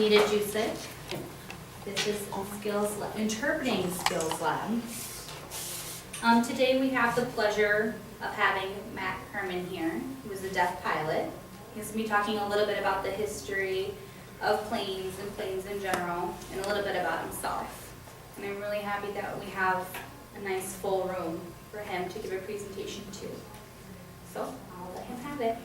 Anita Jusick. This is Interpreting Skills Lab. Today we have the pleasure of having Matt Herman here, who is a deaf pilot. He's going to be talking a little bit about the history of planes and planes in general, and a little bit about himself. And I'm really happy that we have a nice full room for him to give a presentation to. So I'll let him have it.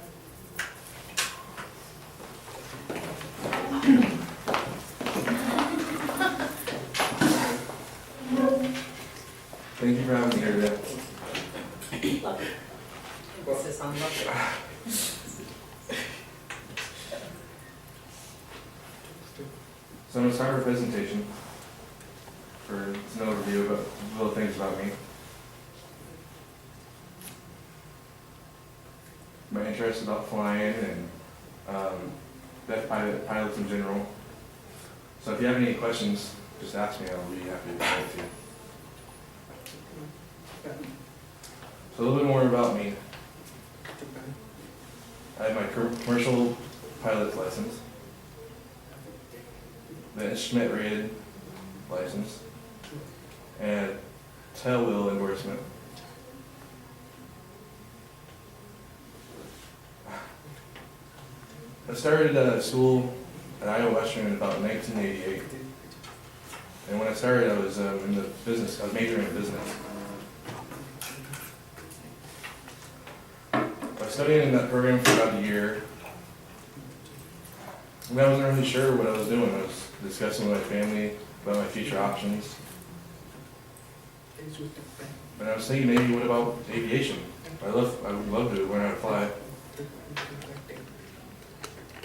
Thank you for having me here today. What's this on lovely? So I'm going to start our presentation for an overview about little things about me. My interest about flying and deaf pilots in general. So if you have any questions, just ask me. I'll be happy to answer you. So a little bit more about me. I have my commercial pilot's license, the instrument rated license, and tailwheel endorsement. I started school at Iowa Western in about 1988. And when I started, I was in the business. I was majoring in business. I was studying in that program for about a year. And I wasn't really sure what I was doing. I was discussing with my family about my future options. And I was thinking, maybe what about aviation? I would love to learn how to fly.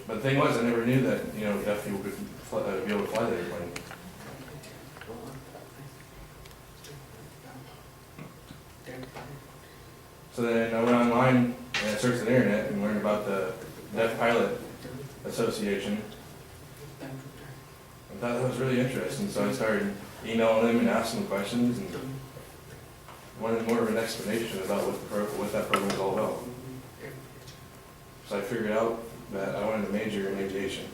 But the thing was, I never knew that, deaf people could be able to fly the airplane. So then I went online and I searched the internet and learned about the Deaf Pilot Association. I thought that was really interesting, so I started emailing them and asking them questions and wanted more of an explanation about what that program was all about. So I figured out that I wanted to major in aviation.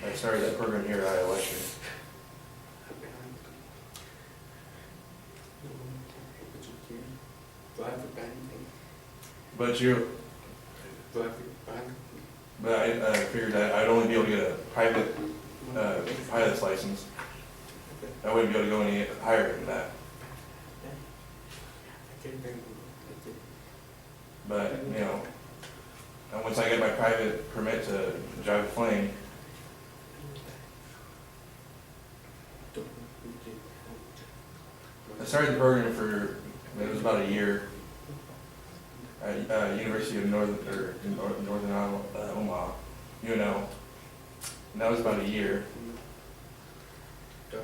I started that program here at Iowa Western. But I figured that I'd only be able to get a private pilot's license. I wouldn't be able to go any higher than that. But, and once I get my private permit to drive a plane, I started the program it was about a year at University of Northern Omaha, UNO. And that was about a year. And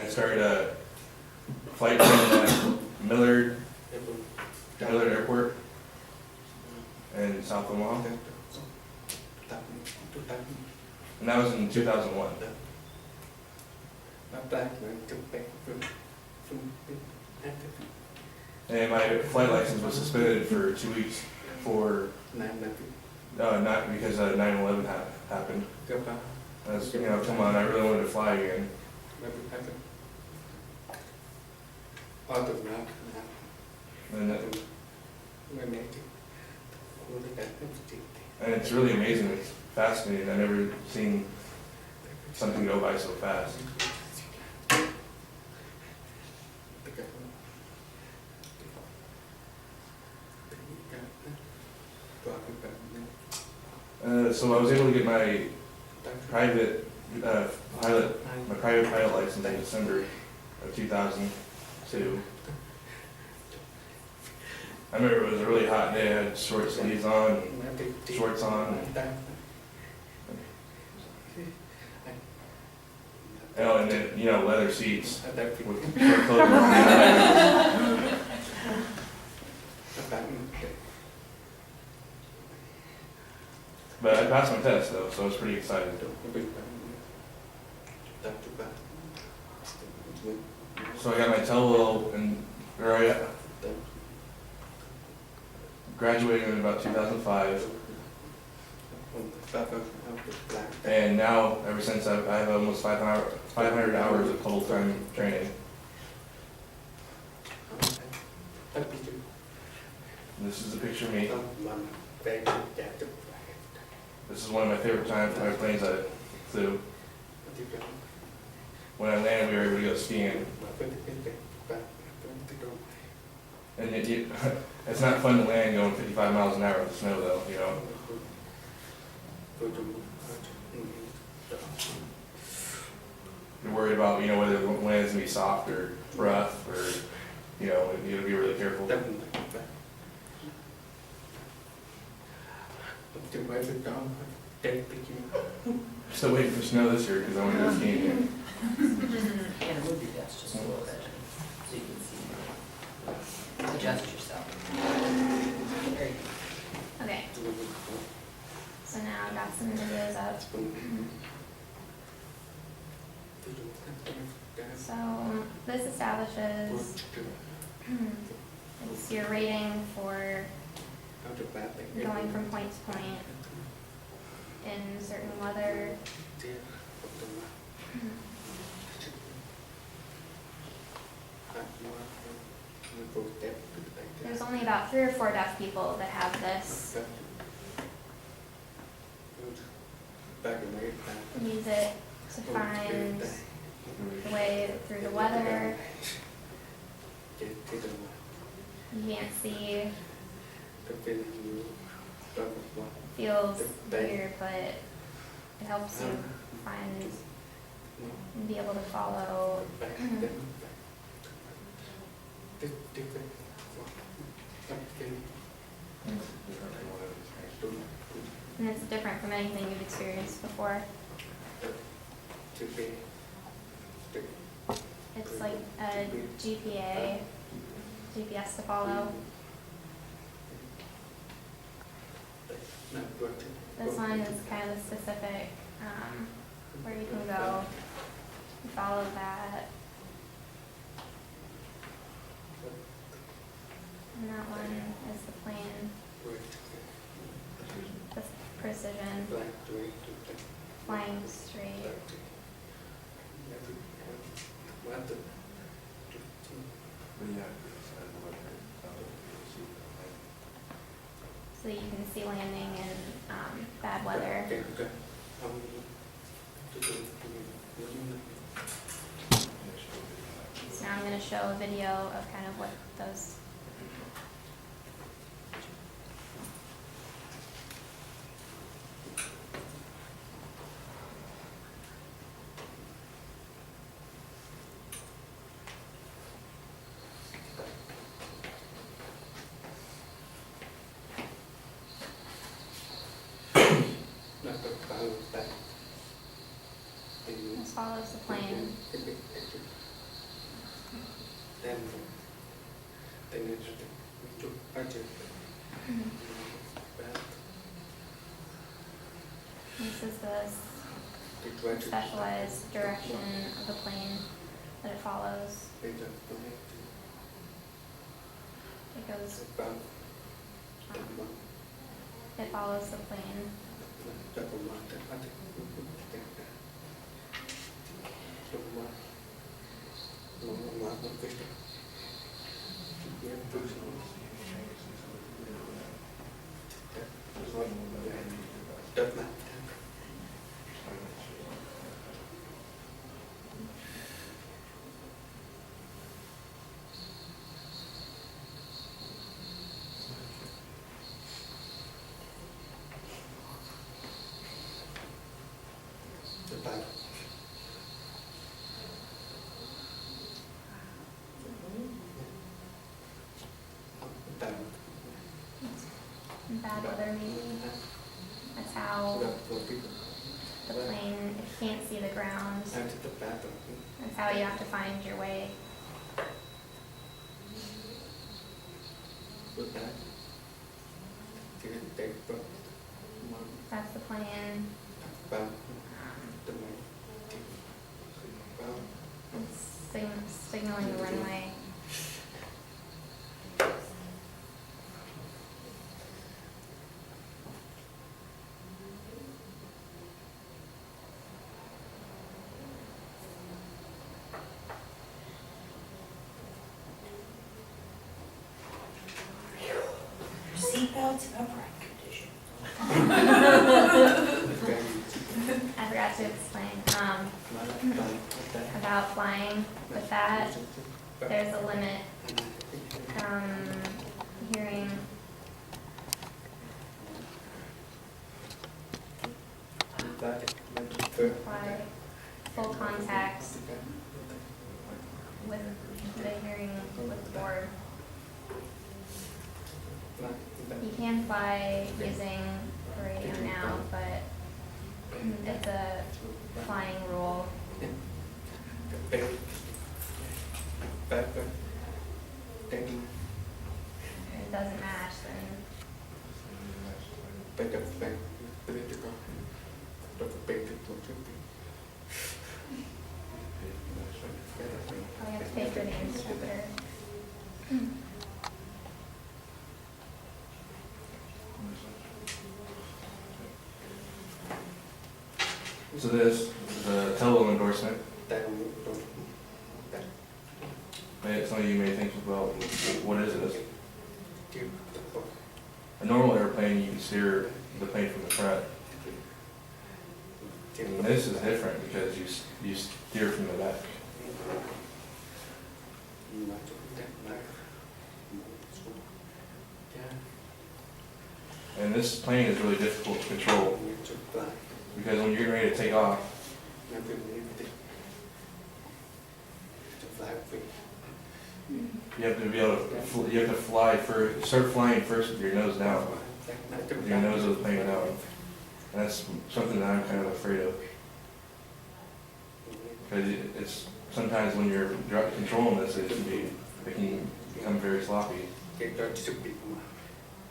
I started flight training at Millard Airport in South Omaha. And that was in 2001. And my flight license was suspended for 2 weeks for not because 9/11 happened. I was, come on, I really wanted to fly again. And it's really amazing. It's fascinating. I've never seen something go by so fast. So I was able to get my private pilot license in December of 2002. I remember it was a really hot day. I had short sleeves on, shorts on. And then, leather seats with short clothing on. But I passed my test though, so I was pretty excited. So I got my tailwheel and graduated in about 2005. And now, ever since I have almost 500 hours of total time training. And this is a picture of me. This is one of my favorite times, my planes I flew. When I landed, we were able to go skiing. And it's not fun to land going 55 miles an hour in the snow though, you know. You're worried about, you know, whether the land's gonna be soft or rough or, you know, you gotta be really careful. Still waiting for snow this year because I want to go skiing again. And it would be best just a little bit, so you can see. Adjust yourself. There you go. Okay, so now I got some videos up. So this establishes it's your rating for going from point to point in certain weather. There's only about 3 or 4 deaf people that have this. Use it to find the way through the weather. You can't see. Feels weird, but it helps you find and be able to follow. And it's different from anything you've experienced before. It's like a GPS to follow. This one is kind of specific, where you can go and follow that. And that one is the plane, the precision, flying straight. So that you can see landing in bad weather. So now I'm going to show a video of kind of what those. This follows the plane. This is the specialized direction of the plane that it follows. It goes, it follows the plane. In bad weather, maybe. That's how the plane, if you can't see the ground, that's how you have to find your way. That's the plane. It's signaling the runway. seatbelts and upright condition. I forgot to explain, about flying with that. There's a limit, hearing. Fly full contact with the hearing with the board. You can fly using the radio now, but it's a flying rule. If it doesn't match, then you have to pay for the instructor. So this is a Tello endorsement. Maybe some of you may think about, what is this? A normal airplane, you can steer the plane from the front. And this is different because you steer from the back. And this plane is really difficult to control because when you're getting ready to take off, you have to be able to, you have to fly first, start flying first with your nose down, with your nose of the plane down. And that's something that I'm kind of afraid of. Because it's, sometimes when you're controlling this, it can become very sloppy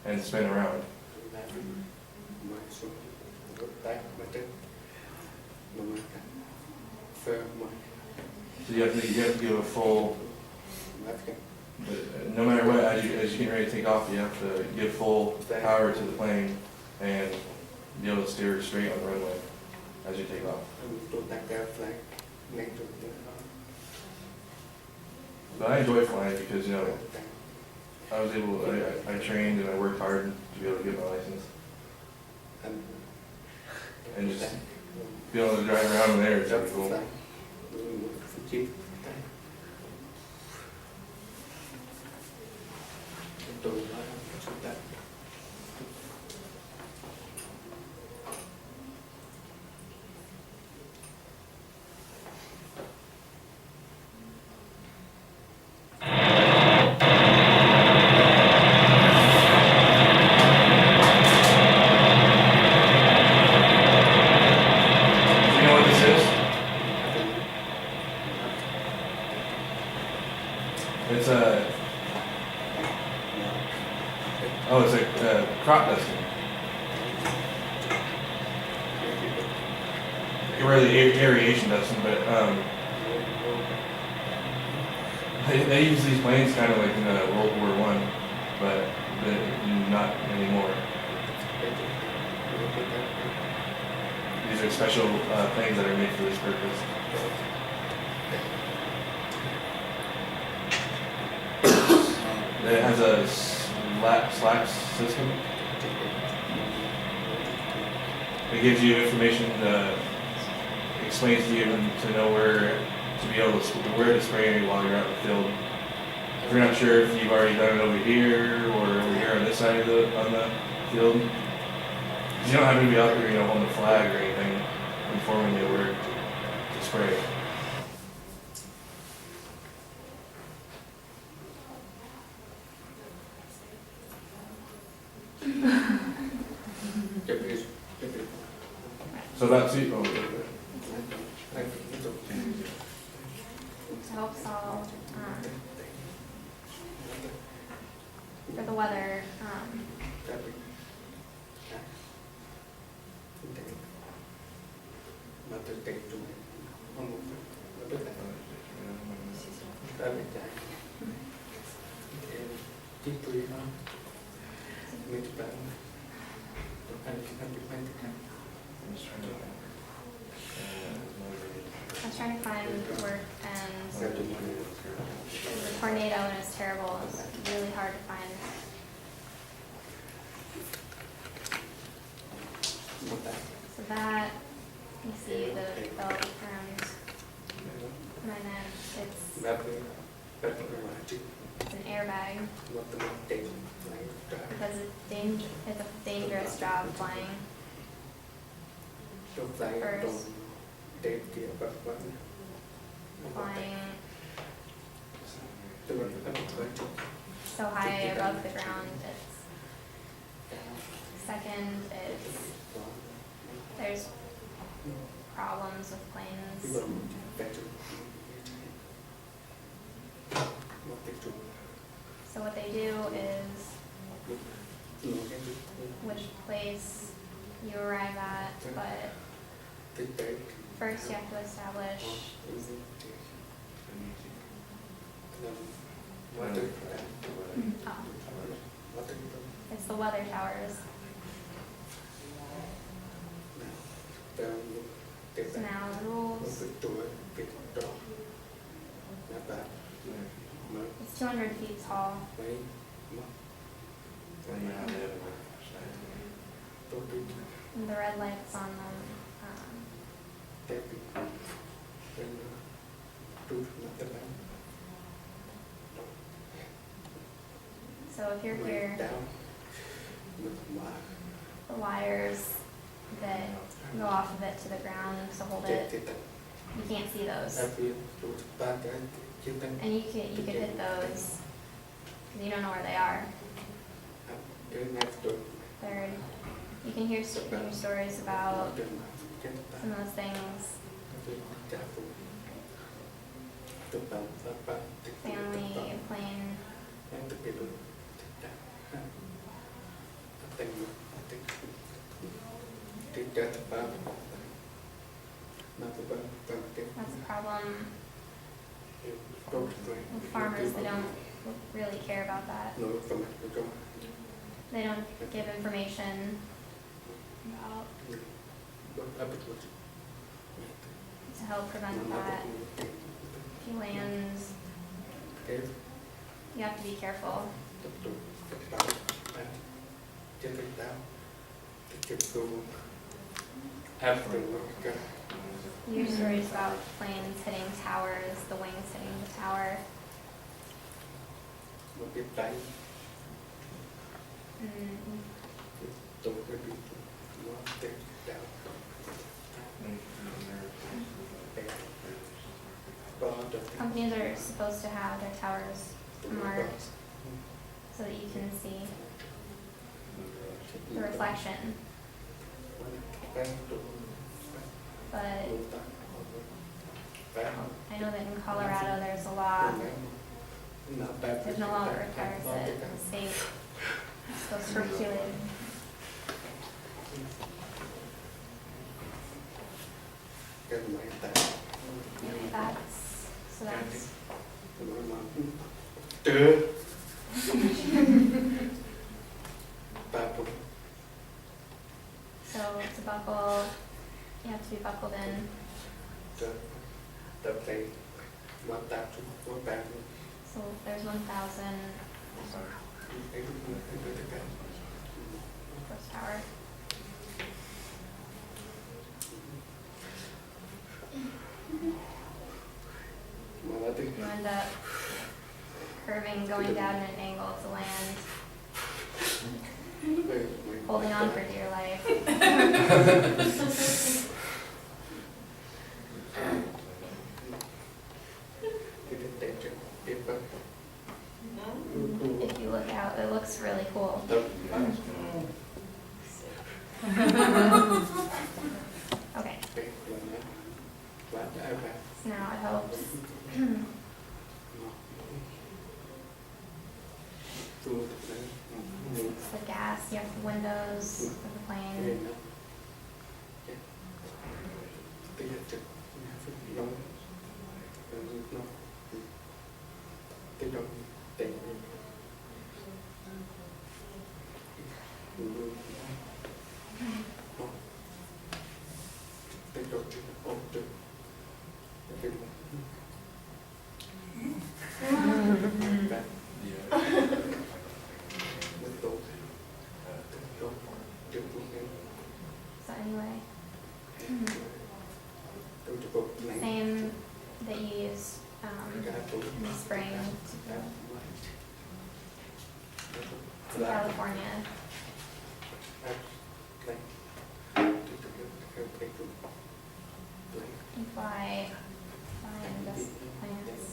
and spin around. So you have to give a full, no matter what, as you get ready to take off, you have to give full power to the plane and be able to steer straight on the runway as you take off. But I enjoy flying because, you know, I was able, I trained and I worked hard to be able to get my license. And just be able to drive around in there is pretty cool. You know what this is? It's a, oh, it's a crop dusting. Really aeration dusting, but they use these planes kind of like in World War I, but not anymore. These are special planes that are made for this purpose. It has a slap system. It gives you information, explains to you to know where to be able to where to spray while you're out in the field. If you're not sure if you've already done it over here or over here on this side of the field, you don't have to be out there, you know, holding the flag or anything, informing you where to spray. So that's it. Oh, okay. To help solve, for the weather, I was trying to find work and the tornado and it's terrible. It's really hard to find So that, you see the belt around my neck, it's an airbag, because it's a dangerous job flying. First, flying so high above the ground, second, there's problems with planes. So what they do is which place you arrive at, but first you have to establish it's the weather towers. So now the rules, it's 200 feet tall. And the red lights on them, so if you're here, the wires that go off of it to the ground to hold it, you can't see those. And you could hit those, because you don't know where they are. Third, you can hear stories about some of those things, family, plane. That's a problem with farmers. They don't really care about that. They don't give information about to help prevent that. If you land, you have to be careful. You hear stories about planes hitting towers, the wings hitting the tower. Companies are supposed to have their towers marked so that you can see the reflection. But I know that in Colorado there's a law, there's no law that requires it in the state. It's supposed to regulate. That's so to buckle, you have to be buckled in. So there's 1,000 first tower. You end up curving, going down at an angle to land, holding on for dear life. If you look out, it looks really cool. Okay. So now it helps. It's the gas, you have the windows of the plane. So in California. You fly dust plants.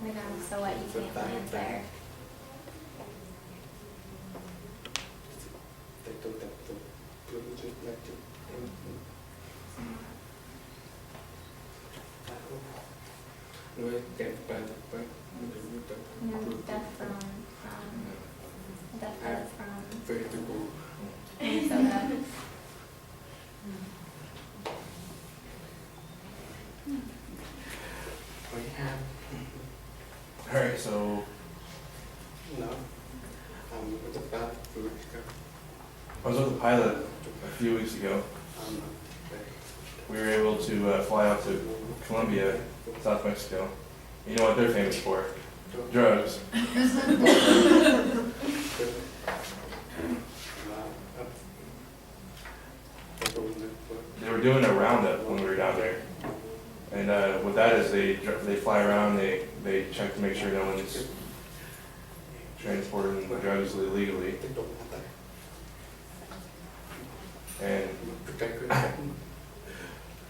The ground's so wet you can't plant there. You know, death from death pilot from Minnesota. Alright, so I was with the pilot a few weeks ago. We were able to fly out to Colombia, South Mexico. You know what they're famous for? Drugs. They were doing a roundup when we were down there. And what that is, they fly around, they check to make sure no one's transporting drugs illegally. And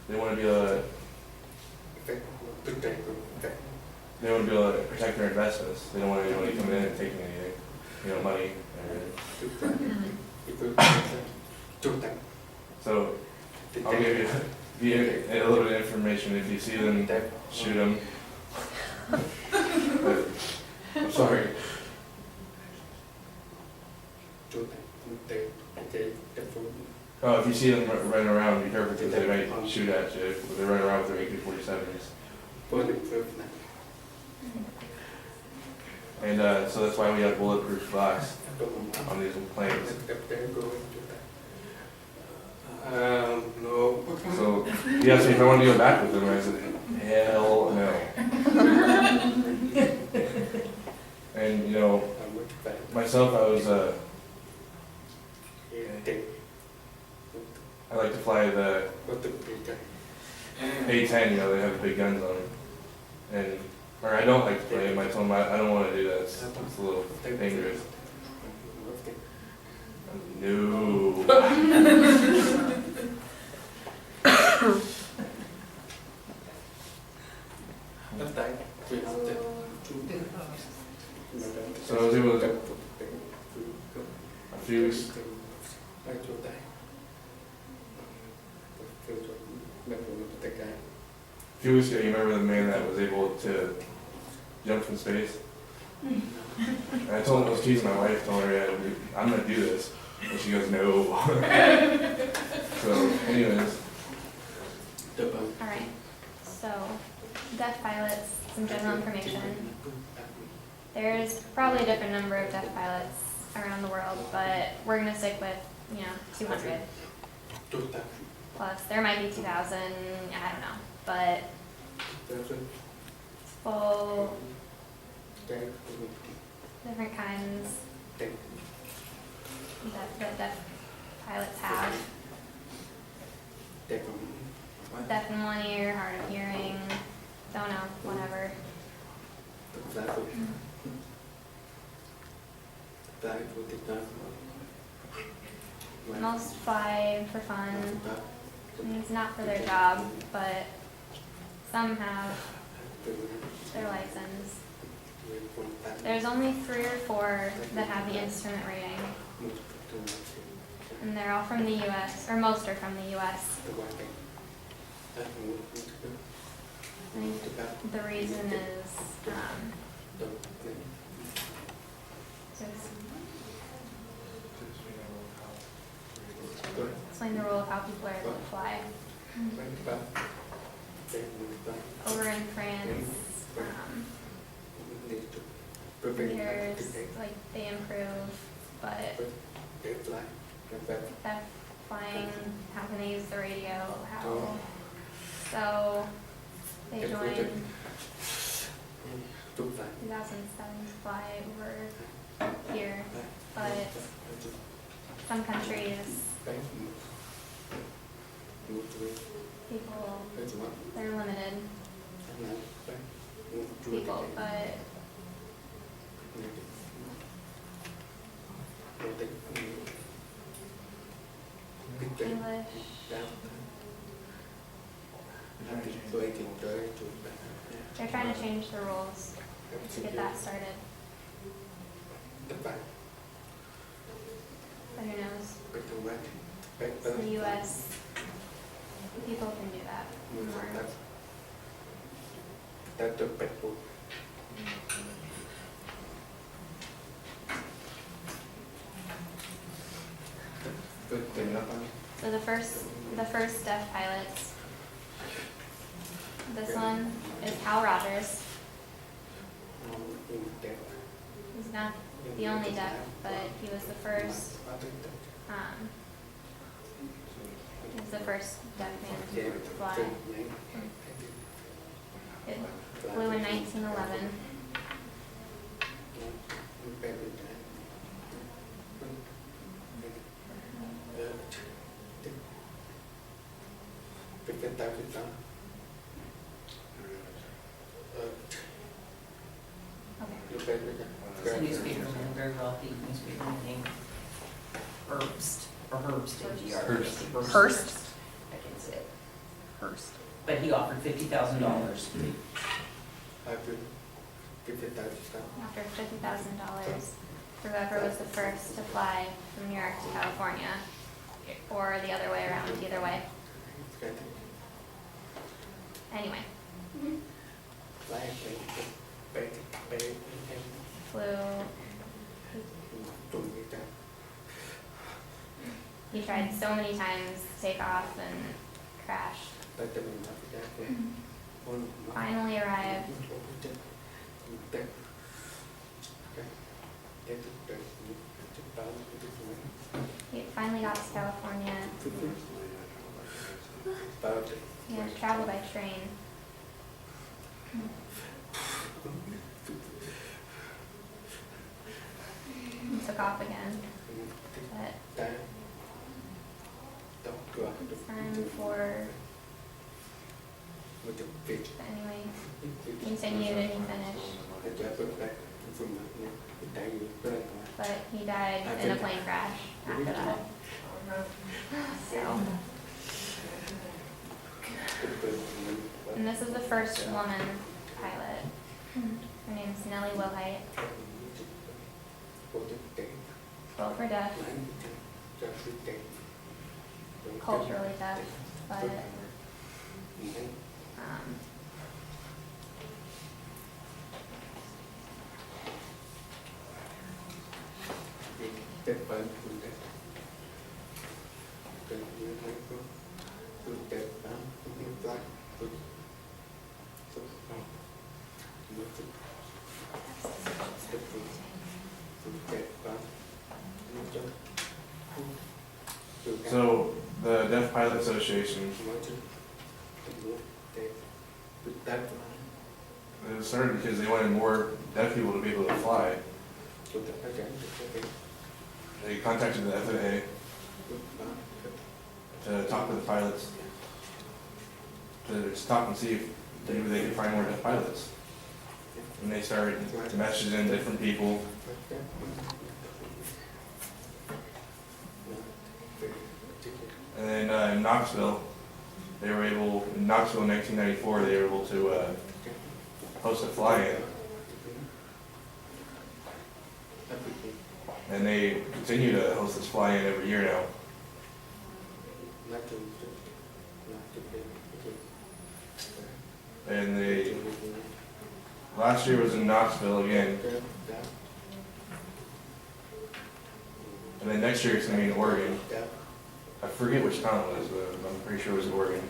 they want to be able to, protect their investments. They don't want anybody coming in and taking anything, money and everything. So I'll give you a little bit of information. If you see them, shoot them. But, I'm sorry. Oh, if you see them running around, be careful because they might shoot at you. If they run around with their AK-47s. And so that's why we have bulletproof glass on these planes. No. So he asked me if I wanted to go back with him, and I said, hell no. And myself, I like to fly the A-10, they have the big guns on them. Or I don't like to play them, I told them I don't want to do that, it's a little dangerous. No. So I was able to, a few weeks ago, you remember the man that was able to jump from space? And I told him I was teasing my wife, told her, yeah, I'm going to do this. And she goes, no. So, anyways. Alright, so deaf pilots, some general information. There's probably a different number of deaf pilots around the world, but we're gonna stick with, 200 plus. There might be 2,000, I don't know, but full, different kinds that deaf pilots have. Deaf in one ear, hard of hearing, don't know, whatever. Most fly for fun. I mean, it's not for their job, but some have their license. There's only 3 or 4 that have the instrument rating, and they're all from the U.S., or most are from the U.S. I think the reason is just explain the role of how people are able to fly. Over in France, there's they improve, but deaf flying, how can they use the radio, how, so they joined 2007 to fly over here, but some countries people, they're limited people, but English, they're trying to change the rules to get that started. But who knows? It's the US, people can do that more. So the first deaf pilots, this one is Hal Rogers. He's not the only deaf, but he was the first, he was the first deaf man to fly. It flew in 1911. Okay. It's a newspaper man, very wealthy newspaper man named Herbst, or Herbst, H-E-R-B-S-T. Hearst? I can say it. Hearst. But he offered $50,000. After $50,000, whoever was the first to fly from New York to California, or the other way around, either way. Anyway, flew, he tried so many times to take off and crashed. Finally arrived. He finally got to California. He had to travel by train. He took off again, but it's time for, anyway, he continued and he finished, but he died in a plane crash after that. So, and this is the first woman pilot. Her name's Nellie Wilhite, both were deaf, culturally deaf, but So, the Deaf Pilot Association, it started because they wanted more deaf people to be able to fly. They contacted the FAA to talk to the pilots, to stop and see if maybe they could find more deaf pilots. And they started messaging different people. And then in Knoxville, in 1994, they were able to host a fly-in. And they continue to host this fly-in every year now. And last year was in Knoxville again. And then next year it's going to be in Oregon. I forget which town it was, but I'm pretty sure it was in Oregon.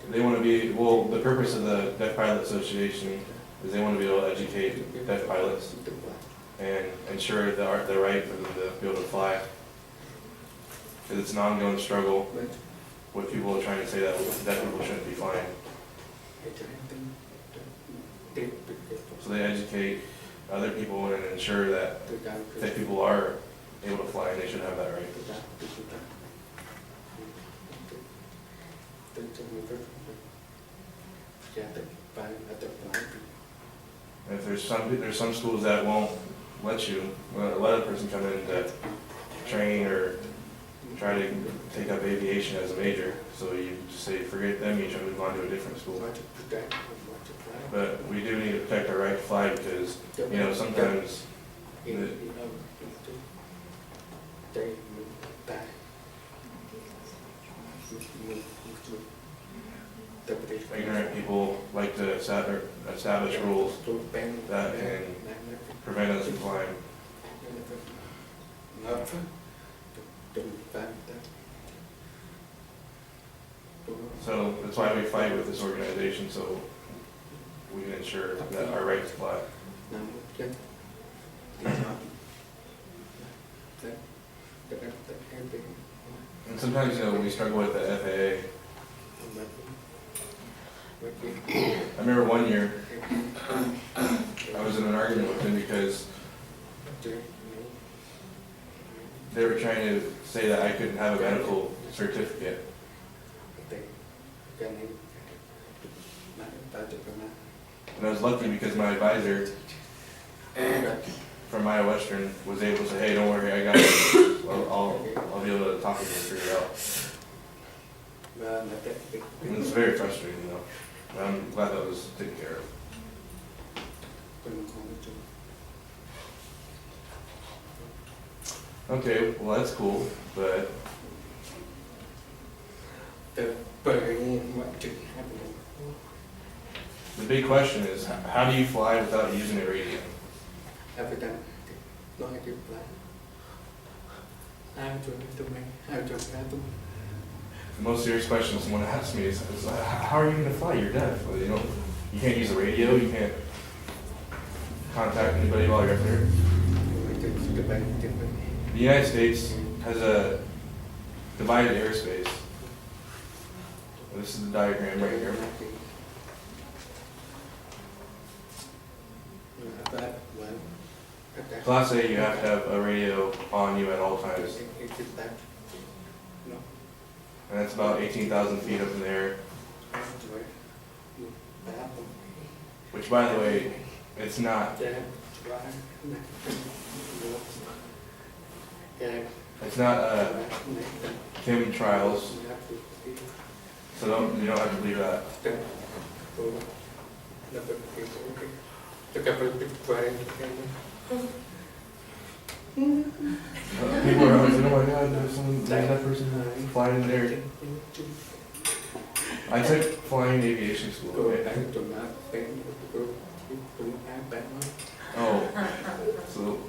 They want to be, well, the purpose of the Deaf Pilot Association is they want to be able to educate deaf pilots and ensure the right for them to be able to fly. Because it's an ongoing struggle with people trying to say that deaf people shouldn't be flying. So they educate other people and ensure that deaf people are able to fly, and they should have that right. And if there's some schools that won't let you, let a person come in to train or try to take up aviation as a major, so you just say, forget them, you try to move on to a different school. But we do need to protect our right to fly, because, you know, sometimes ignorant people like to establish rules that can prevent us from flying. So that's why we fight with this organization, so we can ensure that our right to fly. And sometimes, you know, we struggle with the FAA. I remember one year, I was in an argument with them because they were trying to say that I couldn't have a medical certificate. And I was lucky because my advisor from Iowa Western was able to say, hey, don't worry, I got it. I'll be able to talk with you and figure it out. And it's very frustrating, you know. But I'm glad that was taken care of. Okay, well that's cool, but the big question is, how do you fly without using a radio? The most serious question someone asks me is how are you going to fly? You're deaf. Well, you know, you can't use a radio. You can't contact anybody while you're up there. The United States has a divided airspace. This is the diagram right here. Class A, you have to have a radio on you at all times. And that's about 18,000 feet up in the air. Which, by the way, it's not. It's not Kim trials, so you don't have to believe that. People are always like, oh my God, there's that person flying in there. I took flying aviation school. Oh, so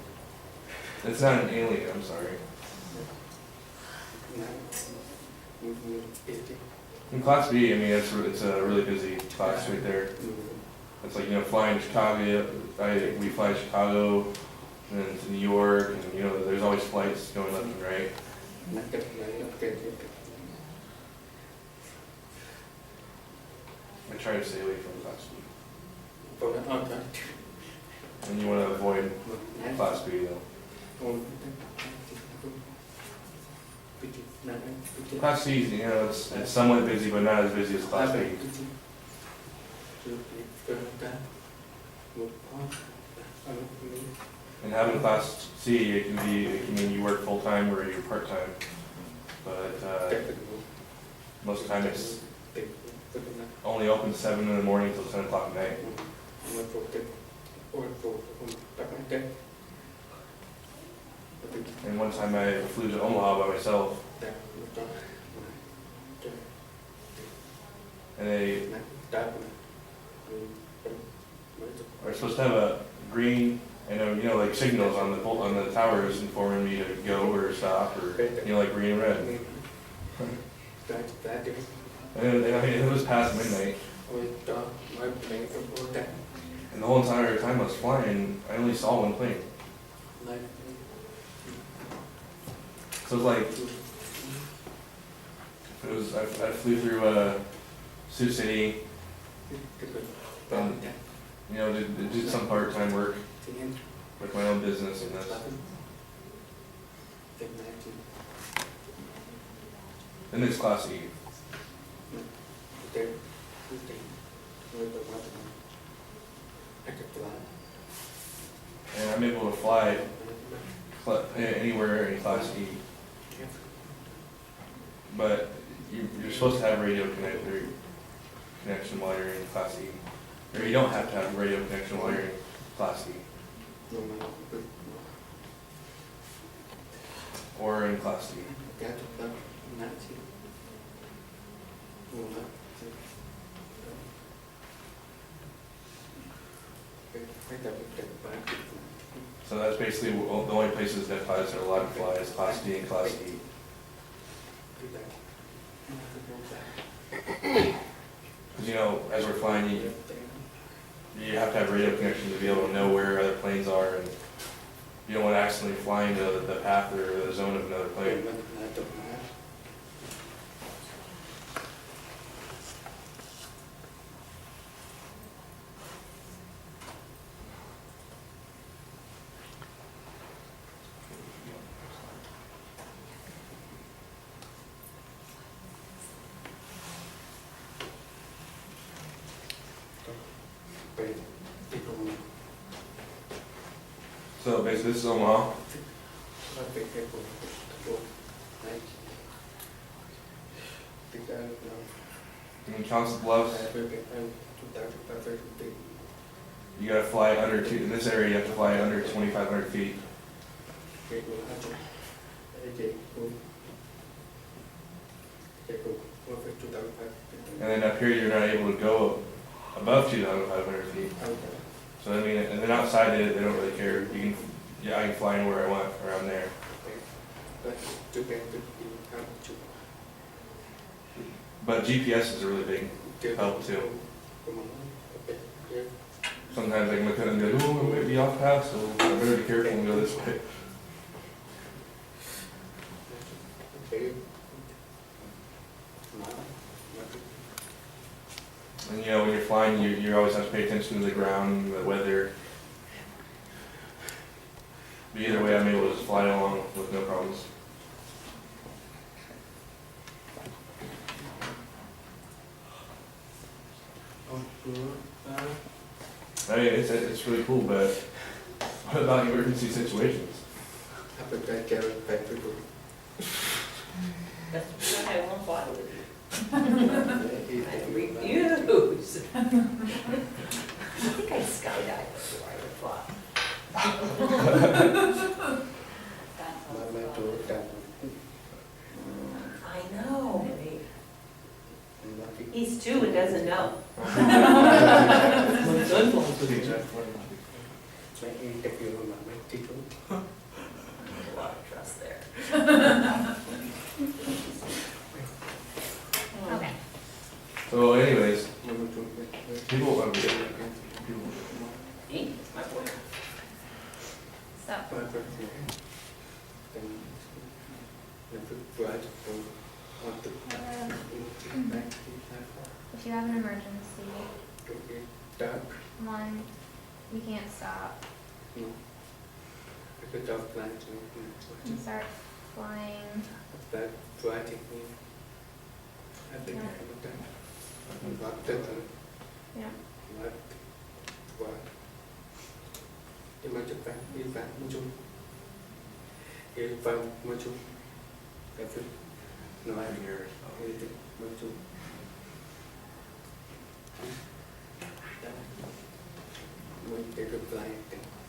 it's not an alien, I'm sorry. In Class B, I mean, it's a really busy class right there. It's like, you know, flying to Chicago, we fly to Chicago, and then to New York, and, you know, there's always flights going left and right. I try to stay away from Class B. And you want to avoid Class B, though. Class C, you know, it's somewhat busy, but not as busy as Class B. And having Class C, it can mean you work full time or you're part time. But most of the time it's only open 7 in the morning till 10 o'clock at night. And one time I flew to Omaha by myself, and they are supposed to have a green, and you know, like signals on the towers informing me to go or stop, or you know, like green and red. And I mean, it was past midnight, and the whole entire time I was flying, I only saw one plane. So it's like, I flew through Sioux City, and you know, did some part-time work with my own business, and that's. Then it's Class E. And I'm able to fly anywhere in Class E. But you're supposed to have radio connection while you're in Class E. Or you don't have to have a radio connection while you're in Class E. Or in Class D. So that's basically the only places that pilots are allowed to fly is Class D and Class E. Because, you know, as we're flying, you have to have radio connection to be able to know where other planes are, and you don't want to accidentally fly into the path or the zone of another plane. So basically, this is Omaha. In Council Bluffs, you gotta fly under in this area you have to fly under 2,500 feet. And then up here, you're not able to go above 2,500 feet. So I mean, and then outside they don't really care. You can, I can fly anywhere I want around there. But GPS is a really big help too. Sometimes I can look at it and go, oh, I might be off path, so I better be careful and go this way. And you know, when you're flying, you always have to pay attention to the ground, the weather. But either way, I'm able to just fly along with no problems. I mean, it's really cool, but what about emergency situations? That's why I won't fly with you. I refuse. I think I skydived before I would fly. I know. He's 2 and doesn't know. My son flies with me. A lot of trust there. Okay. So anyways, people, Hey, it's my boy. So, if you have an emergency, one, you can't stop. You start flying. Yeah.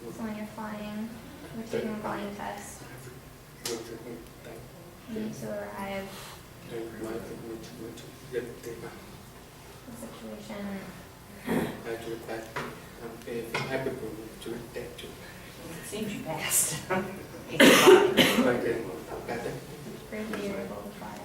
So when you're flying, you're taking a flying test. You need to arrive the situation. It seems you passed. Bravely you're able to fly.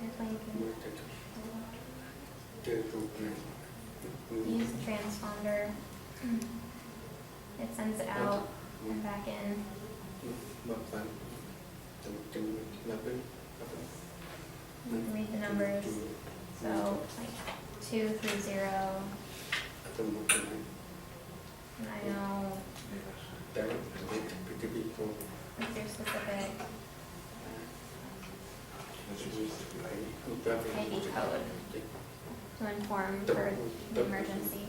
Airplane can use the transponder. It sends it out and back in. You can read the numbers. So like 230, and I know what's your specific ID code to inform for the emergency.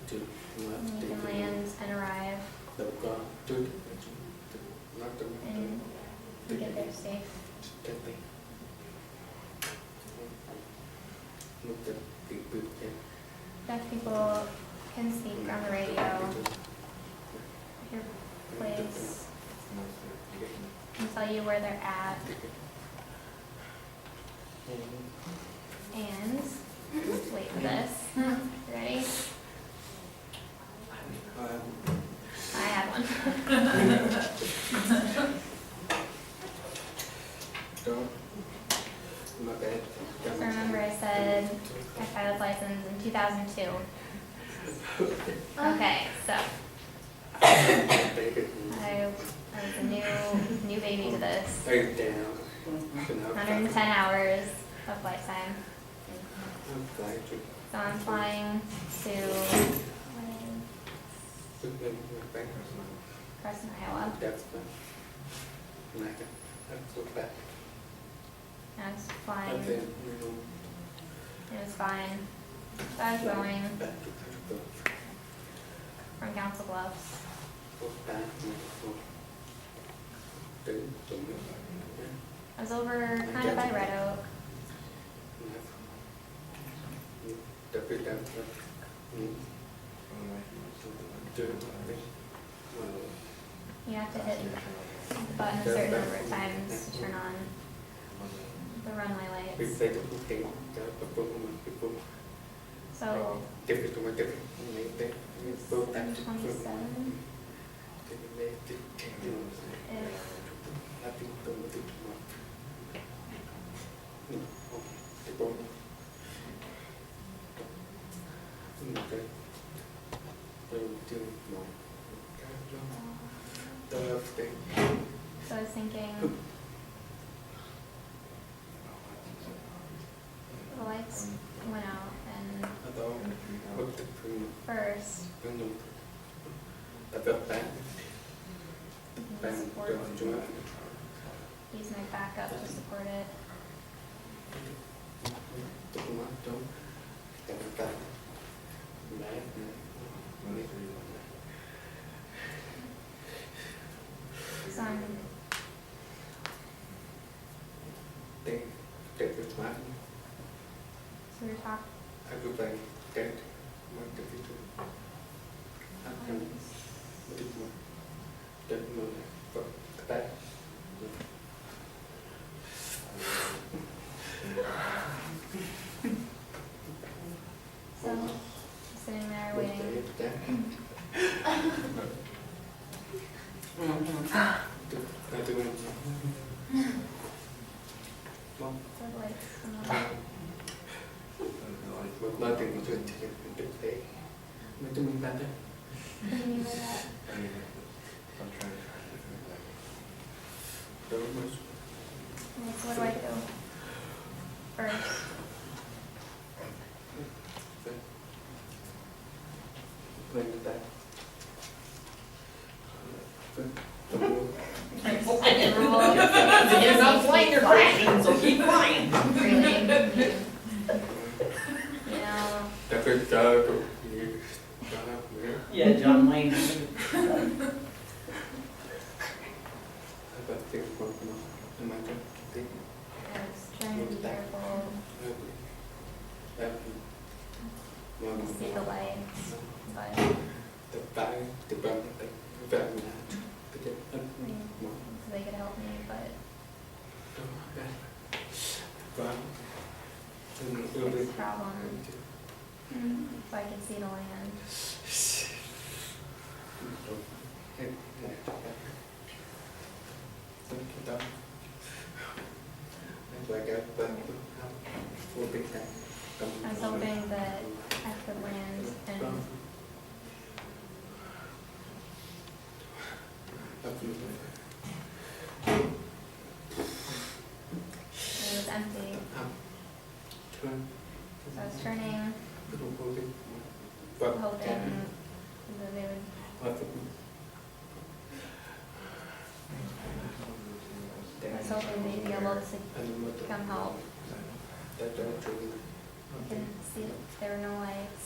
You can land and arrive and get there safe. Deaf people can speak on the radio, hear plays, and tell you where they're at. And, wait for this, ready? I had one. So remember I said I filed license in 2002. Okay, so I was a new baby to this. 110 hours of lifetime. So I'm flying to Carson, Iowa. I was flying. It was fine. So I was going from Council Bluffs. I was over kind of by Red Oak. You have to hit the button a certain number of times to turn on the runway lights. So, 27. So I was thinking, the lights went out, and first, use my backup to support it. So I'm, so we're talking. So, sitting there waiting. For the lights to come on. What do you mean by that? Okay, so what do I do first? You're not flying your questions, so keep flying. Really? You know, Yeah, John Wayne. I was trying to be careful to see the lights, but I mean, so they could help me, but it's a problem. So I could see the land. I was hoping that I could land and So I was turning, hoping that they would, I was hoping they'd be able to come help. Didn't see, there were no lights.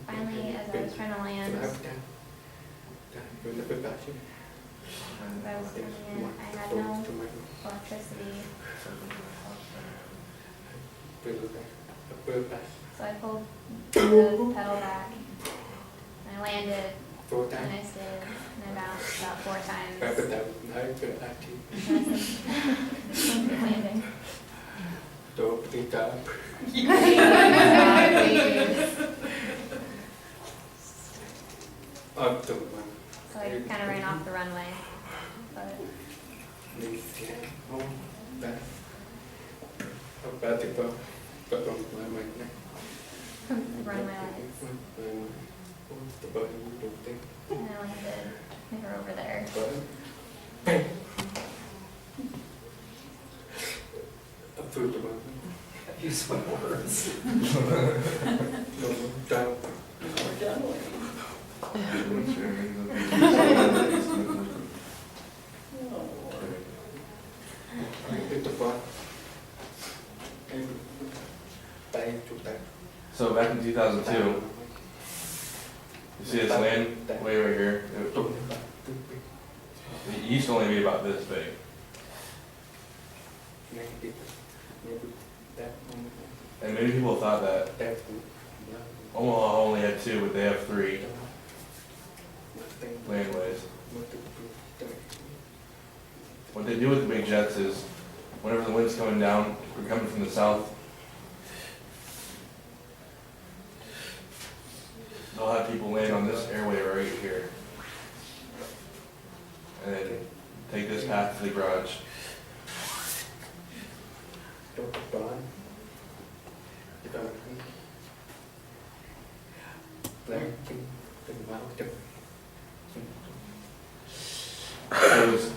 Finally, as I was trying to land, as I was coming in, I had no electricity. So I pulled the pedal back, and I landed, and I stayed, and I bounced about 4 times. And I said, landing. So I kind of ran off the runway, but the runway lights, and I landed, they were over there. Use my words. We're done with So back in 2002, you see this land way right here? It used to only be about this big. And many people thought that Omaha only had 2, but they have 3 landways. What they do with the big jets is, whenever the wind's coming down, or coming from the south, they'll have people land on this airway right here. And then take this path to the garage. It was,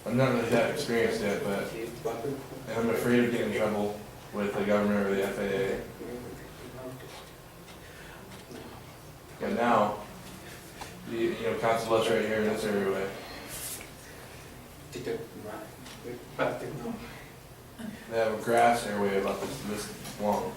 I'm not really that experienced yet, but I'm afraid of getting in trouble with the government or the FAA. But now, you know, Council Bluffs right here, that's everywhere. They have a grass airway about this long.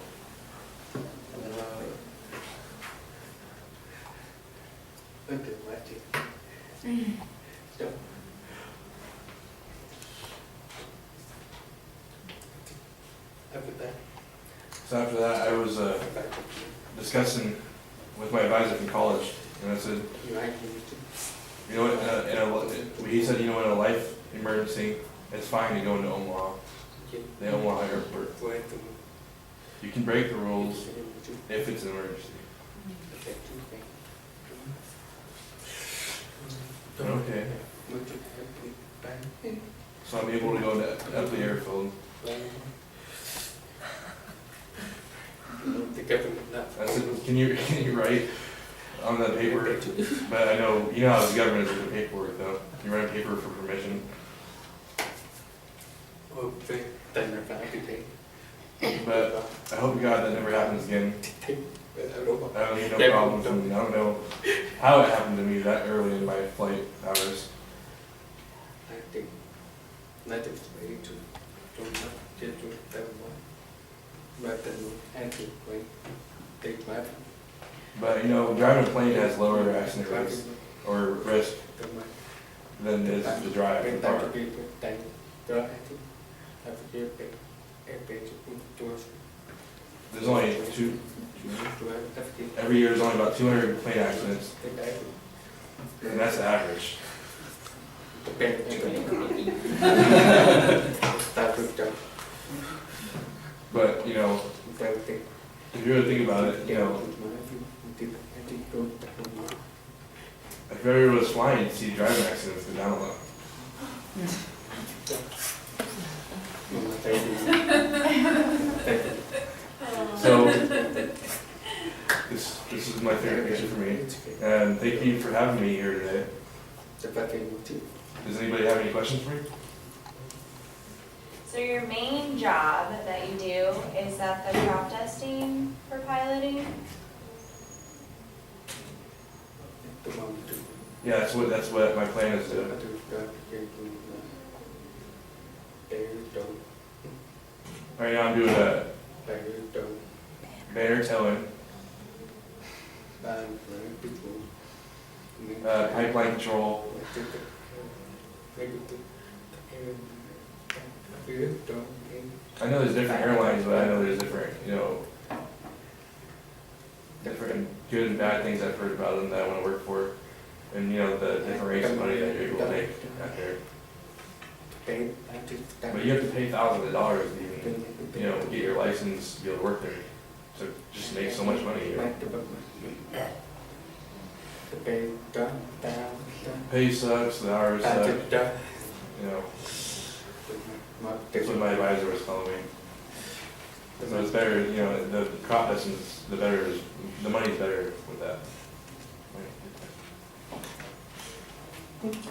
So after that, I was discussing with my advisor from college, and I said, you know what, he said, you know, in a life emergency, it's fine to go into Omaha, the Omaha airport. You can break the rules if it's an emergency. Okay. So I'm able to go to Epley Airfield. I said, can you write on the paper? But I know, you know how the government is with the paperwork though. You write a paper for permission. But I hope to God that never happens again. I don't need no problems, and I don't know how it happened to me that early in my flight hours. But you know, driving a plane has lower accident rates or risk than it is to drive a car. There's only every year there's only about 200 plane accidents, and that's the average. But you know, if you really think about it, you know, if everyone was flying, you'd see driving accidents go down a lot. Thank you. Thank you. So, this is my favorite picture for me. It's okay. And thank you for having me here today. The fucking too. Does anybody have any questions for me? So your main job that you do, is that the crop testing for piloting? The mom too. Yeah, that's what my plan is The to. other guy came to they don't. Right now I'm doing a They don't. banner towing, And people. pipeline control. I know there's different airlines, but I know there's different, different good and bad things I've heard about them that I want to work for. And, the different rates of money that you're able to make out there. But you have to pay thousands of dollars to even, get your license, to be able to work there. So just make so much money. Pay sucks, the hours suck, That's what my advisor was telling me. So it's better, the crop distance, the money's better with that.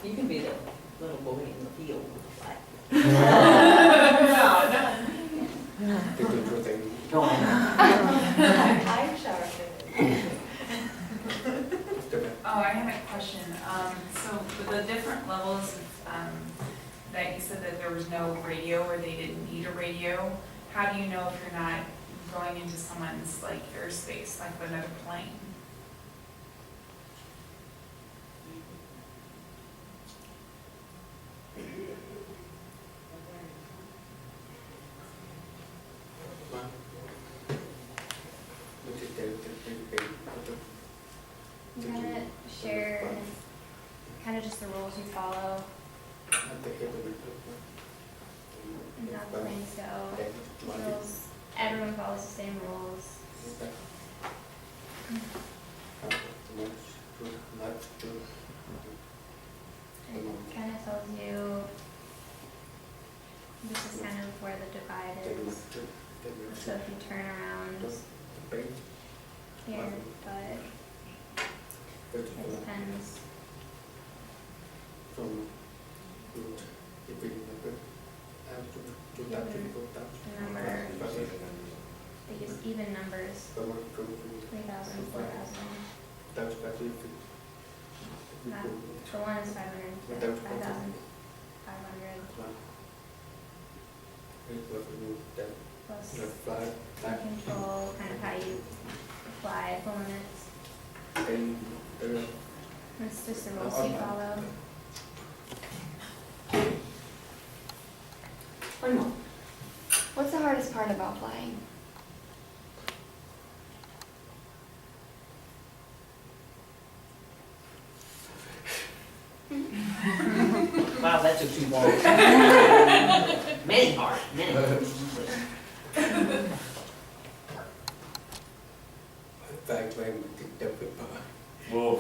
You can be the little boy in the field with the flag. No, I'm sorry. Oh, I have a question. So for the different levels that you said that there was no radio or they didn't need a radio, how do you know if you're not going into someone's like airspace, like another plane? You kind of share, kind of just the rules you follow, and how the things go. Rules, everyone follows the same rules. It kind of tells you, this is kind of where the divide is. So if you turn around here, but it depends. The number, they use even numbers, 3,000, 4,000. Not, the one is 500, 5,500, plus control, kind of how you apply the limits. It's just the rules you follow. One more. What's the hardest part about flying? Wow, that took too long. Many hard, many. Well,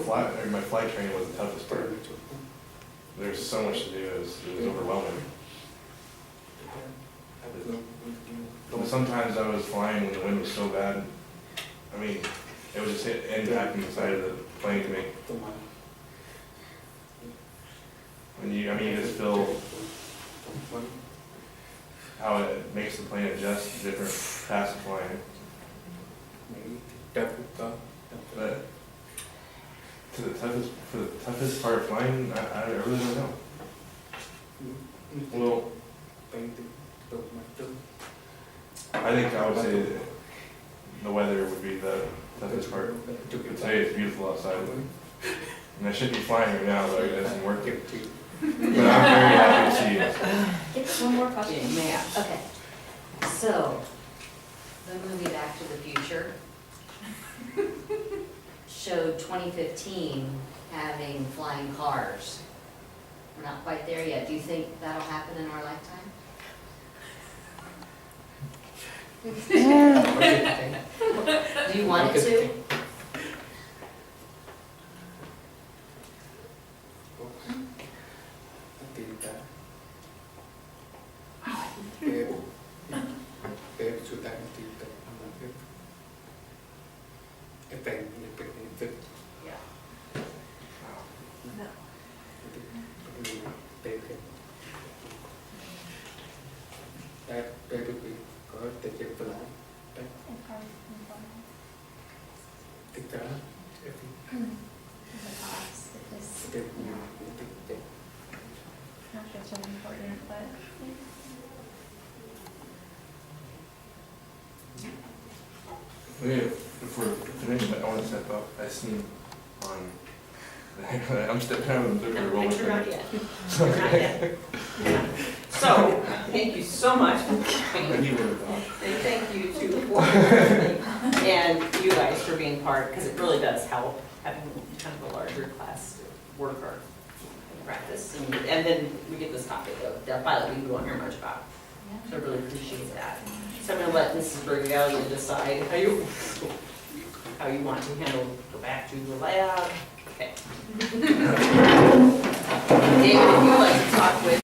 my flight training was the toughest part. There's so much to do, it was overwhelming. But sometimes I was flying when the wind was so bad, it would just hit impacting the side of the plane to make, and you just feel how it makes the plane adjust to different paths of flying. But for the toughest part of flying, I really don't know. Well, I think I would say the weather would be the toughest part. But today it's beautiful outside. And I should be flying right now, but it doesn't work. But I'm very happy to see you. Get one more question. Yeah. Okay. So, the movie Back to the Future showed 2015 having flying cars. We're not quite there yet. Do you think that'll happen in our lifetime? Do you want it to? the cost, it just, Take, you know, take. not sure it's really important, but. If anyone I want to step up, I seen on, I'm stepping out of the No, role. you're not yet. You're not yet. Yeah. So, thank you so much for I coming. need one to talk. And thank you too for, and you guys for being part, because it really does help having kind of a larger class to work our practice. And then we get this topic of the pilot we won't hear much about. So I really appreciate that. So I'm gonna let Mrs. Bergalia decide how you want to handle, go back to the lab. Okay. David, if you'd like to talk with